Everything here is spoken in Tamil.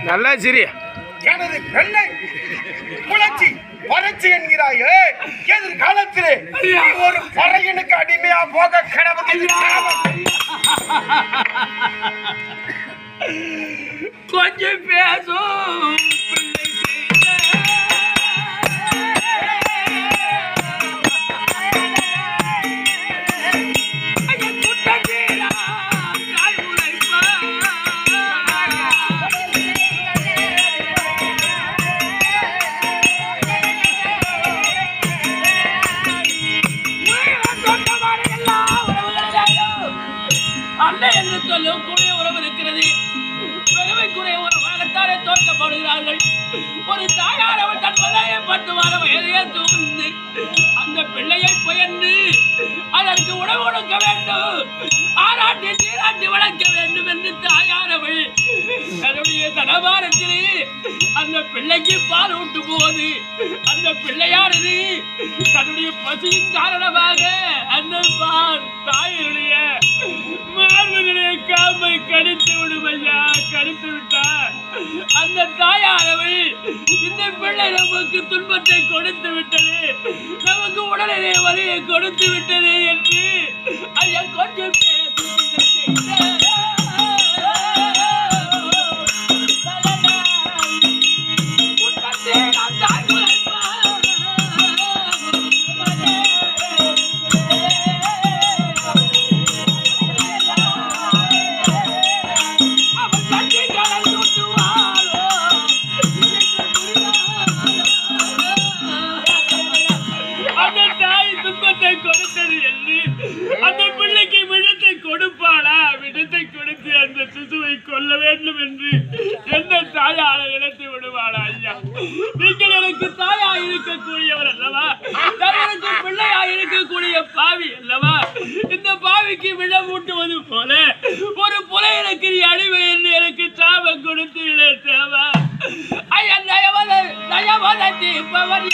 நல்லா சரி. எனது பெண்ணை புலச்சி வறட்சி என்கிறாயே, எதிர்காலத்திலே ஒரு பறையனுக்கு அடிமையா போக கிடவது. கொஞ்சம் பேசும் என்று சொல்லும் கூடிய உறவு இருக்கிறது. பெருமைக்குரிய உறவாகத்தானே தோற்றப்படுகிறார்கள். ஒரு தாயார் அவள் தன் பிள்ளையை 10 வார வயதையே தூர்ந்து அந்த பிள்ளையை பயந்து அதற்கு உணவு கொடுக்க வேண்டும், ஆராட்டி நீராட்டி வளர்க்க வேண்டும் என்று தாயார் அவள் தன்னுடைய தனபாரத்திலே அந்த பிள்ளைக்கு பால் ஊட்டு போது அந்த பிள்ளையானது தன்னுடைய பசியின் காரணமாக அந்த தாயினுடைய மார்பனுடைய காம்பை கடித்து விடும் ஐயா, கடித்து விட்டார். அந்த தாயானவள் இந்த பிள்ளை நமக்கு துன்பத்தை கொடுத்து விட்டது, நமக்கு உடலிலே வலியை கொடுத்து விட்டது என்று ஐயா கொஞ்சம் கொடுத்தது என்று அந்த பிள்ளைக்கு விடத்தை கொடுப்பாளா? விடத்தை கொடுத்து அந்த சிசுவை கொல்ல வேண்டும் என்று எந்த தாயார நினைத்து விடுவாளா? ஐயா, நீங்கள் எனக்கு தாயாக இருக்கக்கூடியவர் அல்லவா, எனக்கு பிள்ளையாக இருக்கக்கூடிய பாவி அல்லவா? இந்த பாவிக்கு விடம் ஊட்டுவது போல ஒரு புலையனுக்கு அடிமை என்று எனக்கு சாபம் கொடுத்து விட தேவா? ஐயா, தயவத தீபவர்